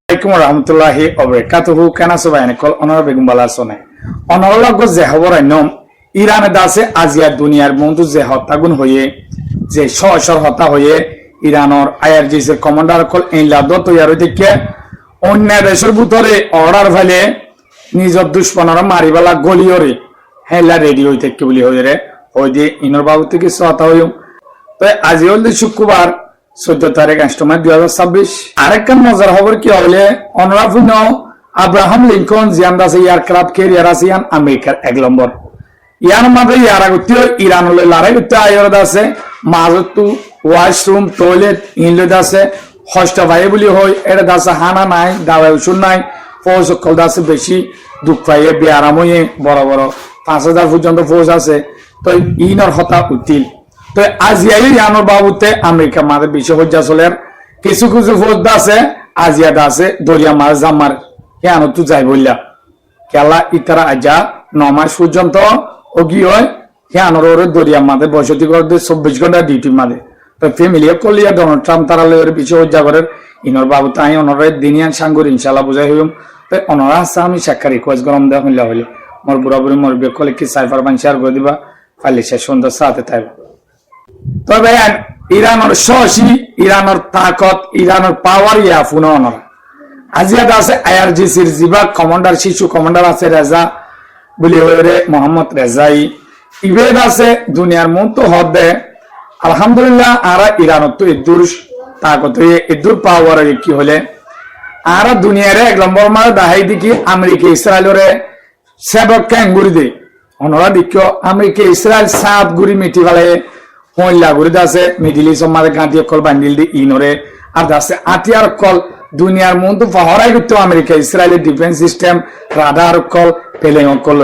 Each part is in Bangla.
আলাইকুম রহমতুল্লাহি ওবারাকাতুহু কেনা সবাই কল অনর বেগম বালা সনে অনরলগ যে খবর আইনম ইরানে দাসে আজিয়া দুনিয়ার বন্ধু যে হত্যাগুণ হয়ে যে সশর হত্যা হয়ে ইরানর আইআরজিসি কমান্ডার কল ইনলাদ তৈয়ার দেখে অন্য দেশের ভিতরে অর্ডার ফেলে নিজের দুশ্মনরা মারিবালা গলিয়রে হেলা রেডি হইতে কি বলি হয়ে রে ওই যে ইনর বাবু থেকে হত্যা হইম তো আজি হল শুক্রবার 14 তারিখ 8 মাস 2026 আরেকখান মজার খবর কি হলে অনারাফুন আব্রাহাম লিঙ্কন জিয়ান্দাসে এয়ারক্রাফট ক্যারিয়ার আসিয়ান আমেরিকার 1 নম্বর ইয়ার মাঝে ইয়ার আগতে ইরান হলে লড়াই করতে আয়রদ আছে মাজতু ওয়াশরুম টয়লেট ইনলেদ আছে হস্ট ভাই বলি হয় এটা দাসে হানা নাই দাওয়া ওষুধ নাই ফৌজ কল দাসে বেশি দুঃখ পাইয়ে বেআরাম হয়ে বড় বড় 5000 পর্যন্ত ফৌজ আছে তো ইনর হতা উঠিল তো আজিয়াই ইয়ানোর বাবুতে আমেরিকা মাঝে বিশ্ব হজ্জা চলের কিছু কিছু ফৌজ আছে আজিয়া দাসে দরিয়া মাছ জামার কেন তু যাই বললা খেলা ইতারা আজা 9 মাস পর্যন্ত ওগি হয় কেনর ওর দরিয়া মাঝে বসতি করতে 24 ঘন্টা ডিউটি মাঝে তো ফ্যামিলি কলিয়া ডোনাল্ড ট্রাম্প তারা লয়ের বিশ্ব হজ্জা করের ইনর বাবু তাই অনরের দিনিয়ান সাঙ্গুর ইনশাল্লাহ বুঝাই হইম তো অনরা আছে আমি সাক্ষা রিকোয়েস্ট গরম দেওয়া হইলা হইলে মোর বুড়া বুড়ি মোর বেকলে কি সাইফার বান শেয়ার করে দিবা ফাইলে শেষ সুন্দর সাথে থাকবে তবে ইরানের সহসী ইরানের তাকত ইরানের পাওয়ার ইয়া ফুনো অনরা আজিয়াদ আছে আইআরজিসির জিবা কমান্ডার শিশু কমান্ডার আছে রেজা বলি হয়ে মোহাম্মদ রেজাই ইবেদ আছে দুনিয়ার মতো হদে আলহামদুলিল্লাহ আরা ইরানত তো ইদুর তাকত ইদুর পাওয়ার কি হলে আরা দুনিয়ারে 1 নম্বর মার দাহাই দেখি আমেরিকা ইসরায়েলরে সেবক ক্যাঙ্গুরি দে অনরা দেখো আমেরিকা ইসরায়েল 7 গুড়ি মিটি ফেলে হইলা গুড়ি দাসে মিডিল ইস্ট মারে গাঁটি কল বান্ডিল দি ইনরে আর দাসে আটিয়ার কল দুনিয়ার মধ্যে পাহরাই করতে আমেরিকা ইসরায়েলের ডিফেন্স সিস্টেম রাডার কল পেলে কল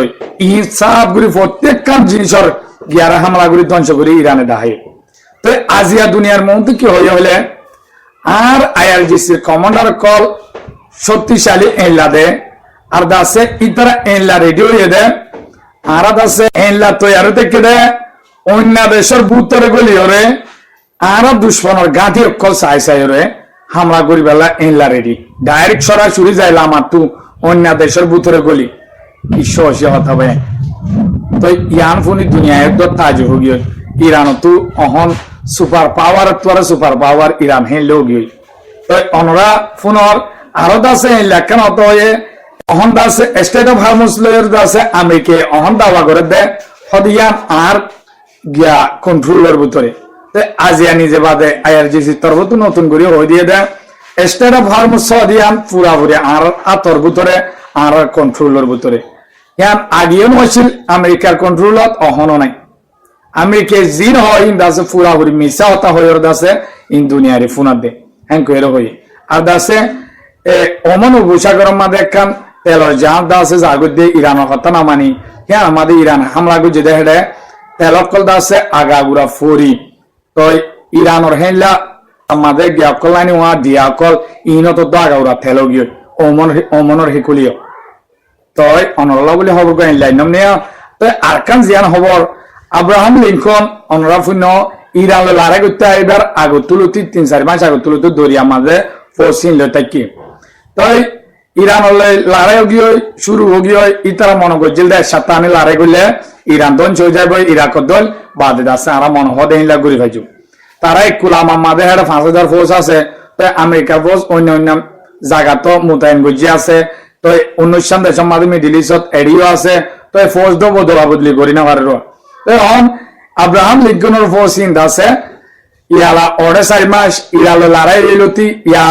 ই 7 গুড়ি প্রত্যেক কাম জিনিসর গিয়ারা হামলা গুড়ি ধ্বংস করে ইরানে দাহাই তো আজিয়া দুনিয়ার মধ্যে কি হইলে আর আইআরজিসির কমান্ডার কল শক্তিশালী এনলা দে আর দাসে ইতারা এনলা রেডিও দে আর দাসে এনলা তৈয়ার দেখে দে অন্য দেশের ভূতরে গলি ওরে আর দুশ্মনের গাঁথি অকল চাই চাই ওরে হামলা করি বেলা এনলা রেডি ডাইরেক্ট সরাসরি যাইলাম আর তু অন্য দেশের ভূতরে গলি ঈশ্বর হতা ভাই তো ইয়ান ফোনি দুনিয়া একদম তাজ হয়ে গিয়ে ইরান তু অহন সুপার পাওয়ার তোরা সুপার পাওয়ার ইরান হে লোক তো অনরা ফোনর আরো দাসে লেখান হত হয়ে অহন দাসে স্টেট অফ হারমুস লয়ের দাসে আমেরিকা অহন দাওয়া করে দে হদিয়ান আর গিয়া কন্ট্রোলের ভিতরে আজিয়া নিজে বাদে আইআরজিসি তরফ নতুন করে হয়ে দিয়ে দেয় স্টেট অফ হারমুস হদিয়ান পুরাপুরি আর আতর ভিতরে আর কন্ট্রোলের ভিতরে ইয়ান আগিয়ে হয়েছিল আমেরিকার কন্ট্রোলত অহনও নাই আমেরিকা জিন হয় দাসে পুরাপুরি মিশা হতা হয়ে দাসে ইন দুনিয়ারে ফোনা দে হ্যাঁ কইর হয়ে আর দাসে অমন উপসাগর মাঝে একখান তেলর জাহাজ দাসে জাগত দিয়ে ইরানের হত্যা না মানি হ্যাঁ আমাদের ইরান হামলা গুজে দেখে তেলকল দাসে আগাগুড়া ফরি তো ইরানের হেলা আমাদের গিয়াকল লাইনি ওয়া দিয়াকল ইনত তো আগাগুড়া তেল গিয়ে অমনের হিকুলিও তো অনরলা বলে খবর করেন লাইনম নিয়ে তো আরকান জিয়ান খবর আব্রাহাম লিঙ্কন অনরাফুন্য ইরান লড়াই করতে এবার আগত তুলতি 3-4 মাস আগত তুলতি দরিয়া মাঝে পশ্চিম লতাকি তাই ইরান লড়াই গিয়ে শুরু গিয়ে ইতারা মনে করছিল দেশ সাথে আমি লড়াই করলে ইরান ধ্বংস হয়ে যাবে ইরাক দল বাদে আছে আর মনে হদে ঘুরে ভাইজু তারা কুলামা মাঝে 5000 ফৌজ আছে তো আমেরিকার ফৌজ অন্য অন্য জায়গা তো মোতায়েন গজি আছে তো 19 দেশের মাঝে মিডিল ইস্টত এডিও আছে তো ফৌজ তো বদলা বদলি করি না পারে এখন আব্রাহাম লিঙ্কনের ফৌজ চিন্তা আছে ইয়ালা 4 মাস ইরালো লড়াই এলতি ইয়া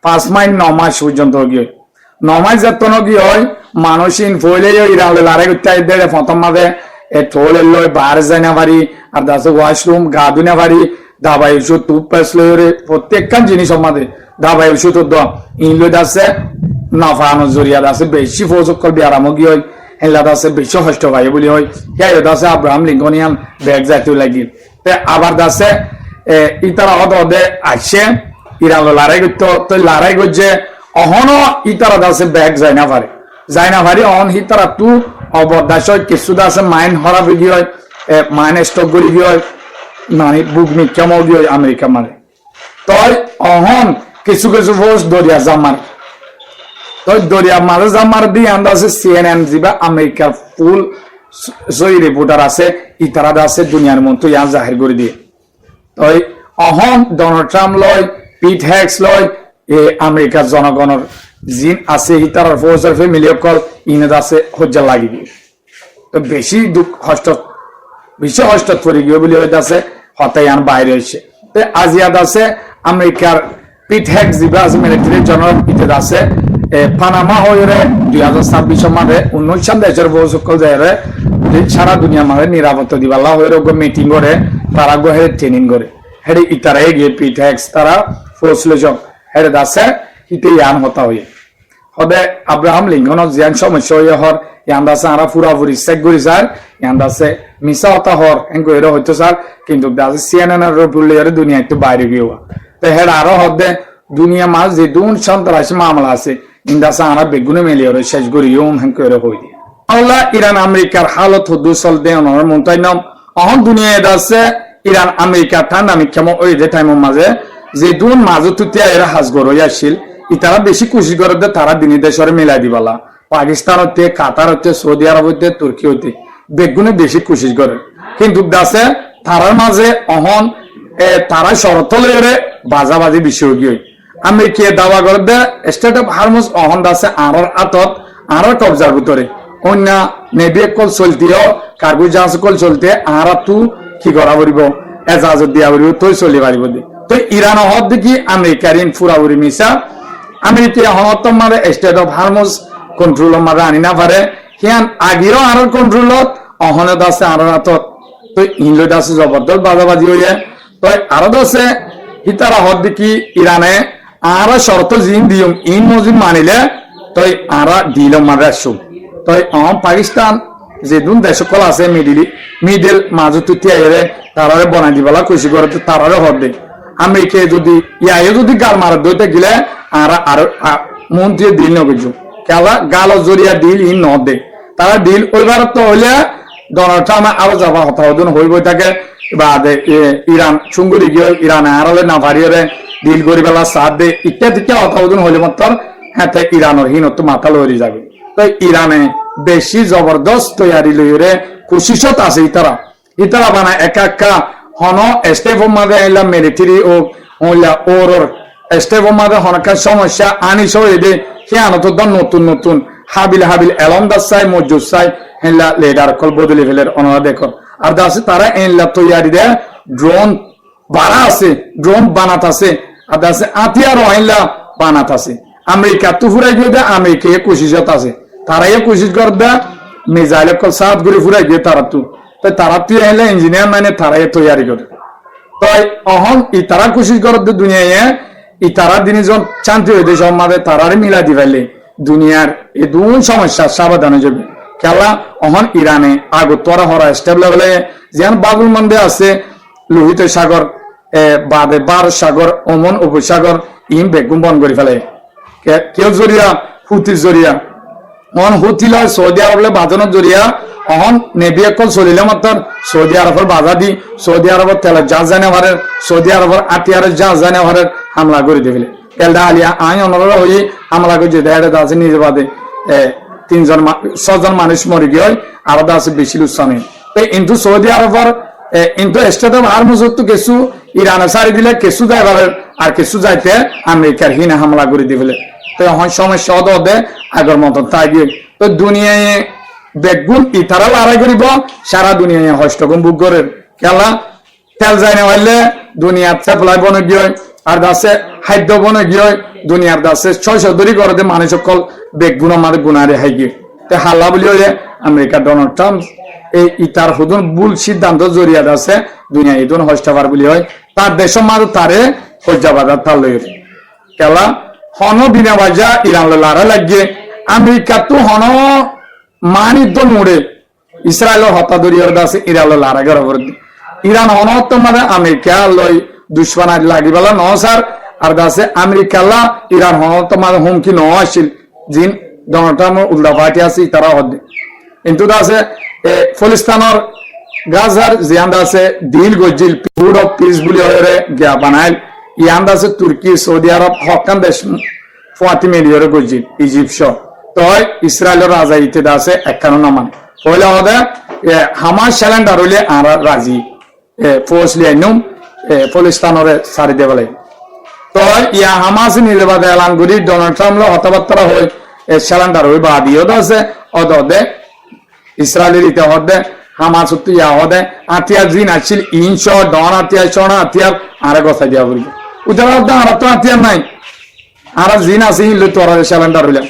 5 মাস 9 মাস পর্যন্ত গিয়ে 9 মাস যতন গিয়ে হয় মানুষিন ফইলে ইরান লড়াই করতে দেয় প্রথম মাঝে টোলে লয় বার যায় না পারি আর দাসে ওয়াশরুম গা ধুনে পারি দাবাই ওষুধ টুথপেস্ট লয় প্রত্যেকখান জিনিস মাঝে দাবাই ওষুধ ইনলো দাসে নাফানো জরিয়া দাসে বেশি ফৌজ কল বিয়ারাম গিয়ে হেলা দাসে বেশি কষ্ট পাই বলি হয় হ্যাঁ দাসে আব্রাহাম লিঙ্কনিয়ান ব্যাগ জাতীয় লাগি আবার দাসে ইতারা হদে আসে ইরান লড়াই করতো তো লড়াই করছে অহনো ইতারা দাসে ব্যাগ যায় না পারে অহন হিতারা তু অবদাস কিছু দাসে মাইন হরা গিয়ে মাইন স্টক গড়ি গিয়ে মানে বুক মিক্ষম গিয়ে আমেরিকা মানে তই অহন কিছু কিছু ফোর্স দরিয়া জামার তো দরিয়া মাঝে জামার দিয়ে আন্দাজে CNN যা আমেরিকার ফুল সই রিপোর্টার আছে ইতারা আছে দুনিয়ার মতো ইয়া জাহির করে দিয়ে তো অহন ডোনাল্ড ট্রাম্প লয় পিট হ্যাক্স লয় এ আমেরিকার জনগণের জিন আছে ইতারার ফোর্সের ফ্যামিলি অকল ইনেদ আছে হজ্জা লাগি দিয়ে তো বেশি দুঃখ হস্ত বিশ্ব হস্ত করে গিয়ে বলে আছে হতাই আন বাইরে হয়েছে তো আজিয়াদ আছে আমেরিকার পিট হ্যাক্স যা আছে মিলিটারি জেনারেল ইতেদ আছে পানামা হয়ে 2026 মাসে 19 দেশের বহু সকল জায়গায় সারা দুনিয়া মাঝে নিরাপত্তা দিবাল্লা হয়ে মিটিং করে তারা গো হেড ট্রেনিং করে হেডে ইতারা গিয়ে পিট হ্যাক্স তারা ফোর্সলেশন হেডে দাসে হিতে ইয়ান হতা হয়ে হদে আব্রাহাম লিঙ্কন জিয়ান সমস্যা হয়ে হর ইয়ান দাসে আরা পুরাপুরি চেক করি স্যার ইয়ান দাসে মিশা হতা হর এঙ্কো এর হইতো স্যার কিন্তু দাসে CNN এর রুলে এর দুনিয়া একটু বাইরে গিয়ে তো হেড আরো হদে দুনিয়া মাঝ যে দুন সন্ত্রাসী মামলা আছে ইন্দাসা আরা বেগুনে মেলি ওরে শেষ করি ইউম হেঙ্কো এর হই দিয়ে আল্লাহ ইরান আমেরিকার হালত হদু চলতে অনর মন্তাইনম অহন দুনিয়া দাসে ইরান আমেরিকা ঠান্ডা মিক্ষম ওই যে টাইমের মাঝে যে দুন মাঝে তুতিয়া এরা হাজগর হয়ে আসছিল ইতারা বেশি খুশি করে দে তারা দিনী দেশরে মিলাই দিবালা পাকিস্তান হতে কাতার হতে সৌদি আরব হতে তুর্কি হতে বেগুনে বেশি খুশি করে কিন্তু দাসে তারার মাঝে অহন তারা শরত লয়ে বাজাবাজি বিষয় গিয়ে আমেরিকা দাবা করে দে স্টেট অফ হারমুজ অহন দাসে আরর আতত আরর কবজার ভিতরে অন্য নেভি কল চলতিও কার্গো জাহাজ কল চলতে আরা তু কি করা পড়ব এজাজত দিয়া পড়ব তই চলি পারিব তো ইরান হদ দেখি আমেরিকার ইন ফুরাউরি মিসা আমেরিকা হনত মারে স্টেট অফ হারমুজ কন্ট্রোল মারে আনি না পারে হিয়ান আগিরও আরর কন্ট্রোলত অহনে দাসে আরর আতত তো ইনলো দাসে জবরদস্ত বাজাবাজি হইয়া তো আরো দাসে হিতারা হদ দেখি ইরানে আরা শর্ত জিন দিয়ম ইন মজিদ মানিলে তো আরা দিল মারে আসুম তো পাকিস্তান যে দুন দেশ কল আছে মিডিল মাঝে তুতিয়া এরে তারারে বনাই দিবেলা খুশি করে তারারে হদ দে আমেরিকা যদি ইয়ায়ে যদি গাল মারা দইতে গেলে আর আরো মন দিয়ে দিল নগজু কেলা গাল জরিয়া দিল ইন ন দে তারা দিল ওইবার তো হইলে ডোনাল্ড ট্রাম্প আরো যাবা হতা হদন হইব থাকে বাদে ইরান চুঙ্গুরি গিয়ে ইরান আরলে না ভারিয়ে দিল করি বেলা সাথ দে ইত্যাদি হতা হদন হইলে মাত্র হ্যাঁ ইরানের হীনত মাথা লড়ি যাবে তো ইরানে বেশি জবরদস্ত তৈরি লইরে কোশিশত আছে ইতারা বানা একা একা হন স্টেপ মাঝে এলাম মিলিটারি ও হইলা ওর স্টেপ মাঝে হনকার সমস্যা আনিস হয়ে দে সে আনত নতুন নতুন হাবিল এলম দাস চাই মজুদ চাই হেলা লেডার কল বদলি ফেলের অনরা দেখো আর দাসে তারা এনলা তৈরি দে ড্রোন বাড়া আছে ড্রোন বানাত আছে আর দাসে আতিয়ার হেলা বানাত আছে আমেরিকা তুফুরাই গিয়ে দে আমেরিকা কোশিশত আছে তারাই কোশিশ করবে মিসাইল কল সাত ঘুরে ফুরাই গিয়ে তারা তুই এলে ইঞ্জিনিয়ার মানে তারাই তৈরি করে তো অহন ইতারা কোশিশ করতে দুনিয়ায় ইতারা দিনে যখন শান্তি হইতে সমাজে তারারে মিলা দিবাইলে দুনিয়ার এই দুন সমস্যা সাবধান হয়ে যাবে খেলা অহন ইরানে আগতরা হরা স্টেবল হলে যেন বাবুল মন্দে আছে লোহিত সাগর বাদে বার সাগর ওমন উপসাগর ইম বেগুম বন করে ফেলে কেউ জরিয়া হুতির জরিয়া অহন হুতিল সৌদি আরবলে বাজানোর জরিয়া অহন নেভি কল চলিলে মাত্র সৌদি আরবের বাধা দি সৌদি আরবের তেলের জাহাজ জানে ভারের সৌদি আরবের আটিয়ারের জাহাজ জানে ভারের হামলা করে দিবিলে এলদা আলিয়া আই অনরা হই হামলা করে যেতে আছে নিজে বাদে 6জন মানুষ মরে গিয়ে আর আছে বেশি লুসানে কিন্তু সৌদি আরবের কিন্তু স্টেট অফ হারমুজ তো কিছু ইরানে সারি দিলে কিছু যাইবার আর কিছু যাইতে আমেরিকার হিনে হামলা করে দিবিলে তো এখন সমস্যা হতে আগের মতন তাই গিয়ে তো দুনিয়ায় বেগুন ইতারা লড়াই করিব সারা দুনিয়ায় হস্তগম বুক করে খেলা তেল যাই না হইলে দুনিয়ার চেপলাই বনে গিয়ে আর দাসে খাদ্য বনে গিয়ে দুনিয়ার দাসে 600 দরি করে মানুষ সকল বেগুন আমাদের গুণারে হাই গিয়ে তে হাল্লা বলি হইলে আমেরিকা ডোনাল্ড ট্রাম্প এই ইতার হুদুন ভুল সিদ্ধান্ত জড়িয়ে আছে দুনিয়া ইদুন হস্তাবার বলি হয় তার দেশের মাঝে তারে হজ্জাবাজার তার লই খেলা হন বিনা বাজা ইরান লড়াই লাগিয়ে আমেরিকা তো হন মানিত মুড়ে ইসরায়েলের হত্যা দরিয়ার দাসে ইরান লড়াই করার ইরান হনত মানে আমেরিকা লই দুশ্মন লাগিবেলা ন স্যার আর দাসে আমেরিকা ইরান হনত মানে হুমকি ন আসছিল জিন ডোনাল্ড ট্রাম্প উল্টা পার্টি আছে তারা হদ্দে কিন্তু দাসে ফলিস্তানের গাজার জিয়ান দাসে দিল গজিল ফুড অফ পিস বলি হয়ে গিয়া বানাইল ইয়ান আছে তুর্কি সৌদি আরব হকান দেশ 40 মিলিয়ন গজিব ইজিপ্ট সহ তো ইসরায়েলের রাজা ইতে আছে একান্ন নামান হইলে হদে হামাস স্যালেন্ডার হইলে আর রাজি ফোর্সলি আইনুম ফলিস্তানরে সারি দেবলে তো ইয়া হামাস নির্বাদে এলান করি ডোনাল্ড ট্রাম্প হতাবার্তা হই স্যালেন্ডার হই বা দিও আছে অদে ইসরায়েলের ইতে হদে হামাস তো ইয়া হদে আতিয়ার জিন আছিল ইনশ ডন আতিয়ার চনা আতিয়ার আর কথা দিয়া বলি উদার আর তো আতিয়ার নাই আর জিন আছে ইলে তোরা স্যালেন্ডার হইলে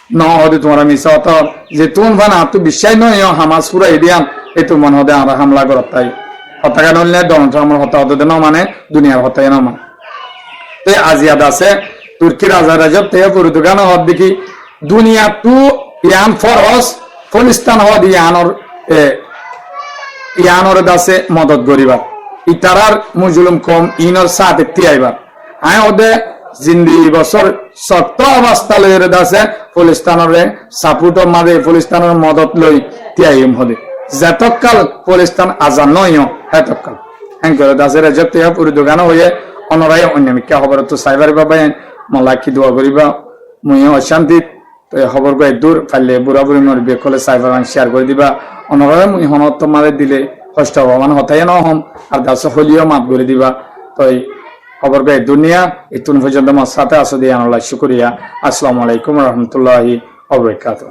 ন হদে তোমরা মিছা হতো যে তুম ভান আত বিশ্বাস নয় হামাস পুরা এদিয়ান এ তো মন হদে আর হামলা করত তাই হত্যাকাণ্ড হলে ডোনাল্ড ট্রাম্পের হত্যা হতে না মানে দুনিয়ার হত্যায় না মানে তো আজিয়াদ আছে তুর্কি রাজা রাজব তে পুরুদুগান হদ দেখি দুনিয়া টু ইয়ান ফরস ফলিস্তান হদ ইয়ানর দাসে মদত গরিবার ইতারার মুজুলুম কম ইনর সাথে তিয়াইবার আয় ওদে জিন্দিগি বছর সত্য অবস্থা লইরে দাসে ফলিস্তানরে সাপোর্ট মাদে ফলিস্তানের মদত লই তিয়াইম হদে যতকাল ফলিস্তান আজান নয় এতকাল এঙ্করে দাসে রাজব তে পুরুদুগান হয়ে অনরাই অন্যমিকা খবর তো সাইবার বাবা মলাকি দোয়া করিবা মুই অশান্তিত তো খবর গো দূর ফাইলে বুড়া বুড়ি মর বেকলে সাইবার শেয়ার করে দিবা অনরাই মুই হনত মারে দিলে কষ্ট হবা মানে হতাই ন হম আর দাস হলিও মাত করে দিবা তো খবর গো দুনিয়া ইতুন পর্যন্ত আমার সাথে আসো দিয়ে আল্লাহ শুকরিয়া আসসালামু আলাইকুম ওয়া রাহমাতুল্লাহি ওয়া বারাকাতুহু।